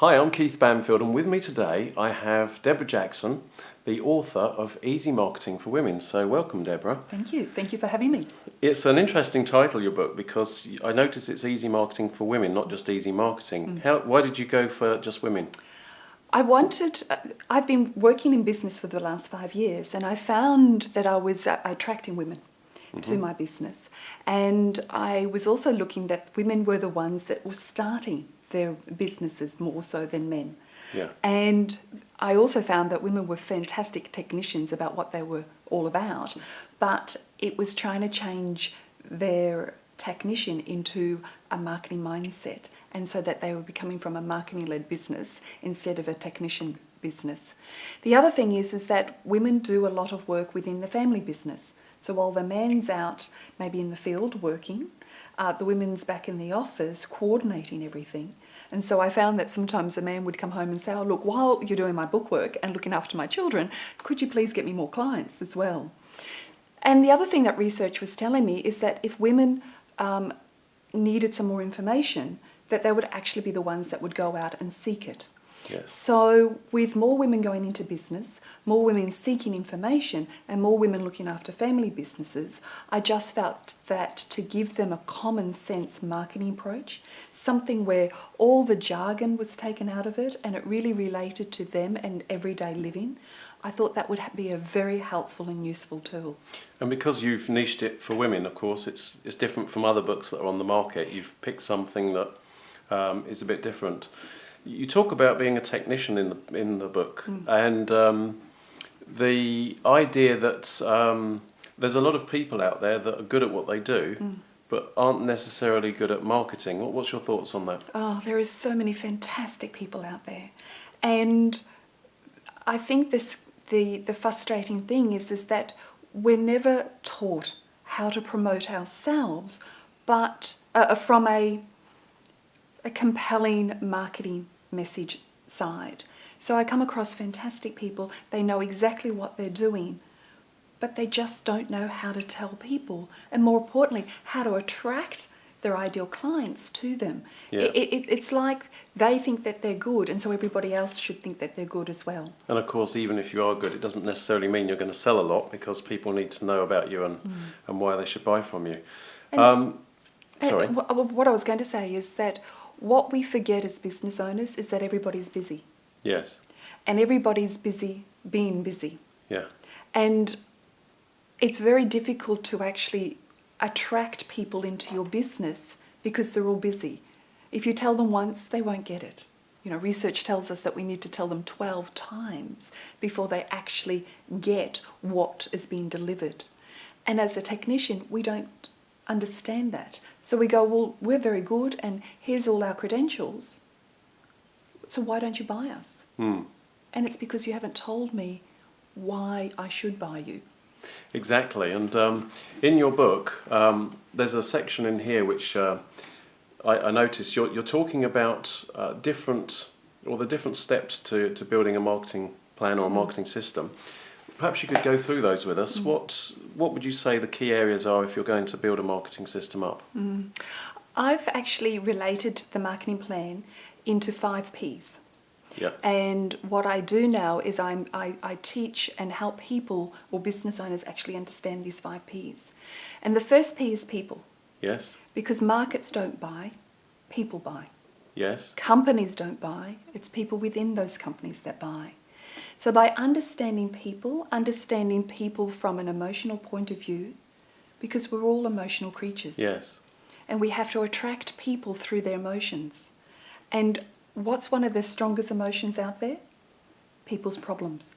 Hi, I'm Keith Banfield, and with me today I have Deborah Jackson, the author of Easy Marketing for Women. So welcome, Deborah. Thank you. Thank you for having me. It's an interesting title, your book, because I notice it's Easy Marketing for Women, not just Easy Marketing. Why did you go for just women? I've been working in business for the last 5 years, and I found that I was attracting women to my business. And I was also looking that women were the ones that were starting their businesses more so than men. Yeah. And I also found that women were fantastic technicians about what they were all about, but it was trying to change their technician into a marketing mindset, and so that they were becoming from a marketing-led business instead of a technician business. The other thing is that women do a lot of work within the family business. So while the man's out maybe in the field working, the women's back in the office coordinating everything. And so I found that sometimes a man would come home and say, oh, look, while you're doing my bookwork and looking after my children, could you please get me more clients as well? And the other thing that research was telling me is that if women needed some more information, that they would actually be the ones that would go out and seek it. Yes. So with more women going into business, more women seeking information, and more women looking after family businesses, I just felt that to give them a common sense marketing approach, something where all the jargon was taken out of it and it really related to them and everyday living, I thought that would be a very helpful and useful tool. And because you've niched it for women, of course, it's different from other books that are on the market. You've picked something that is a bit different. You talk about being a technician in the book, and the idea that there's a lot of people out there that are good at what they do, but aren't necessarily good at marketing. What's your thoughts on that? Oh, there is so many fantastic people out there, and I think the frustrating thing is that we're never taught how to promote ourselves, but from a compelling marketing message side. So I come across fantastic people, they know exactly what they're doing, but they just don't know how to tell people, and more importantly, how to attract their ideal clients to them. Yeah. It's like they think that they're good, and so everybody else should think that they're good as well. And of course, even if you are good, it doesn't necessarily mean you're going to sell a lot, because people need to know about you and why they should buy from you. Sorry. What I was going to say is that what we forget as business owners is that everybody's busy. Yes. And everybody's busy being busy. Yeah. And it's very difficult to actually attract people into your business because they're all busy. If you tell them once, they won't get it. You know, research tells us that we need to tell them 12 times before they actually get what is being delivered. And as a technician, we don't understand that. So we go, well, we're very good and here's all our credentials. So why don't you buy us? And it's because you haven't told me why I should buy you. Exactly. And in your book, there's a section in here which I noticed you're talking about the different steps to building a marketing plan or a marketing system. Perhaps you could go through those with us. What would you say the key areas are if you're going to build a marketing system up? I've actually related the marketing plan into 5 Ps. Yeah. And what I do now is I teach and help people or business owners actually understand these 5 Ps. And the first P is people. Yes. Because markets don't buy, people buy. Yes. Companies don't buy, it's people within those companies that buy. So by understanding people from an emotional point of view, because we're all emotional creatures. Yes. And we have to attract people through their emotions. And what's one of the strongest emotions out there? People's problems.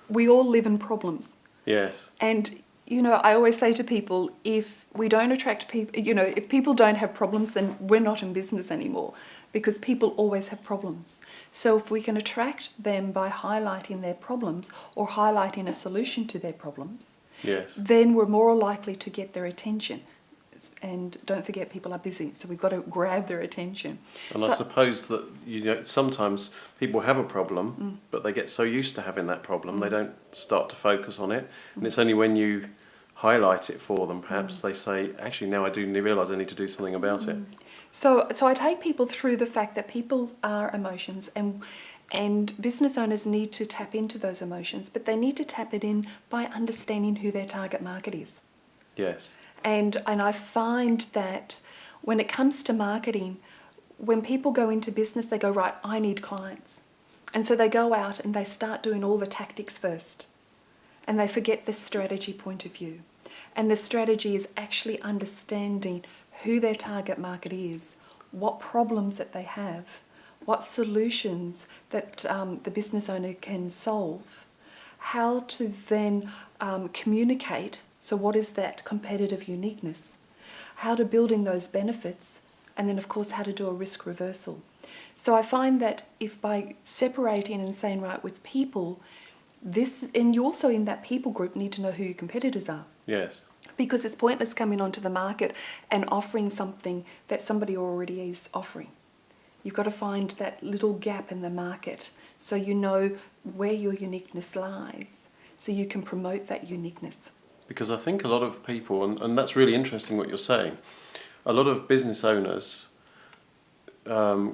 We all live in problems. Yes. And, you know, I always say to people, if we don't attract people, you know, if people don't have problems, then we're not in business anymore, because people always have problems. So if we can attract them by highlighting their problems or highlighting a solution to their problems, Yes. then we're more likely to get their attention. And don't forget, people are busy, so we've got to grab their attention. And I suppose that sometimes people have a problem, but they get so used to having that problem, they don't start to focus on it. And it's only when you highlight it for them, perhaps they say, actually, now I do realise I need to do something about it. So I take people through the fact that people are emotions, and business owners need to tap into those emotions, but they need to tap it in by understanding who their target market is. Yes. And I find that when it comes to marketing, when people go into business, they go, right, I need clients. And so they go out and they start doing all the tactics first. And they forget the strategy point of view. And the strategy is actually understanding who their target market is, what problems that they have, what solutions that the business owner can solve, how to then communicate. So what is that competitive uniqueness? How to build in those benefits, and then of course how to do a risk reversal. So I find that if by separating and saying, right, with people, this, and you also in that people group need to know who your competitors are. Yes. Because it's pointless coming onto the market and offering something that somebody already is offering. You've got to find that little gap in the market so you know where your uniqueness lies, so you can promote that uniqueness. Because I think a lot of people, and that's really interesting what you're saying, a lot of business owners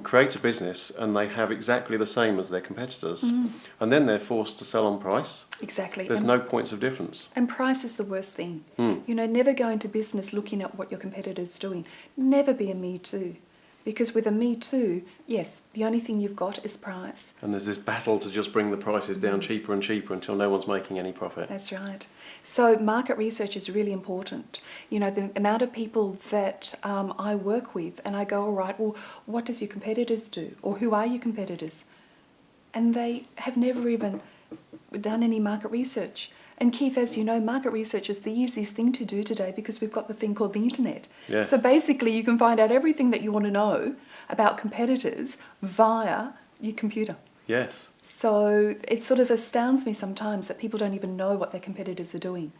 create a business and they have exactly the same as their competitors, and then they're forced to sell on price. Exactly. There's no points of difference. And price is the worst thing. You know, never go into business looking at what your competitor's doing. Never be a me too. Because with a me too, yes, the only thing you've got is price. And there's this battle to just bring the prices down cheaper and cheaper until no one's making any profit. That's right. So market research is really important. You know, the amount of people that I work with, and I go, all right, well, what does your competitors do? Or who are your competitors? And they have never even done any market research. And Keith, as you know, market research is the easiest thing to do today because we've got the thing called the internet. Yes. So basically you can find out everything that you want to know about competitors via your computer. Yes. So it sort of astounds me sometimes that people don't even know what their competitors are doing.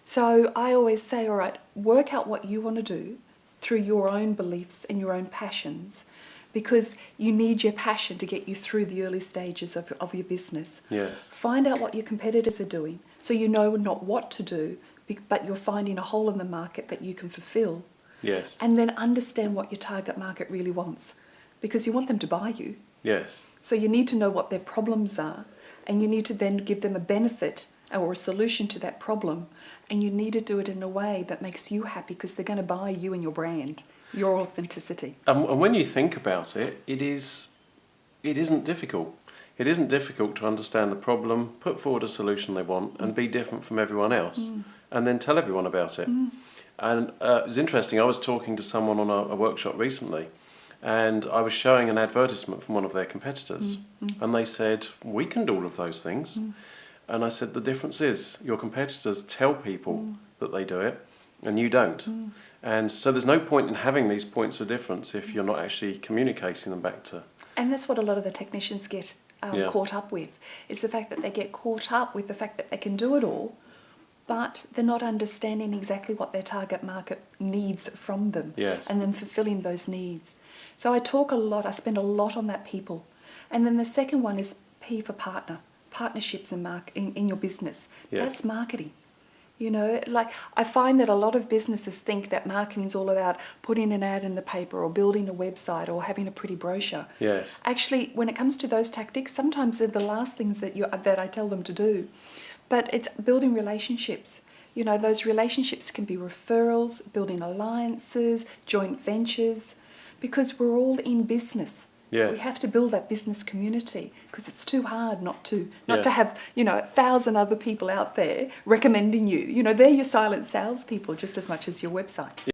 So I always say, all right, work out what you want to do through your own beliefs and your own passions, because you need your passion to get you through the early stages of your business. Yes. Find out what your competitors are doing so you know not what to do, but you're finding a hole in the market that you can fulfill. Yes. And then understand what your target market really wants, because you want them to buy you. Yes. So you need to know what their problems are, and you need to then give them a benefit or a solution to that problem, and you need to do it in a way that makes you happy because they're going to buy you and your brand, your authenticity. And when you think about it, it isn't difficult. It isn't difficult to understand the problem, put forward a solution they want, and be different from everyone else, and then tell everyone about it. And it was interesting, I was talking to someone on a workshop recently, and I was showing an advertisement from one of their competitors, and they said, we can do all of those things. And I said, the difference is your competitors tell people that they do it, and you don't. And so there's no point in having these points of difference if you're not actually communicating them back to... And that's what a lot of the technicians get caught up with, is the fact that they get caught up with the fact that they can do it all, but they're not understanding exactly what their target market needs from them, Yes. and then fulfilling those needs. So I talk a lot, I spend a lot on that people. And then the second one is P for partner, partnerships in your business. Yes. That's marketing. You know, like I find that a lot of businesses think that marketing is all about putting an ad in the paper or building a website or having a pretty brochure. Yes. Actually, when it comes to those tactics, sometimes they're the last things that I tell them to do. But it's building relationships. You know, those relationships can be referrals, building alliances, joint ventures, because we're all in business. Yes. We have to build that business community because it's too hard not to Yeah. have, 1,000 other people out there recommending you. You know, they're your silent salespeople just as much as your website.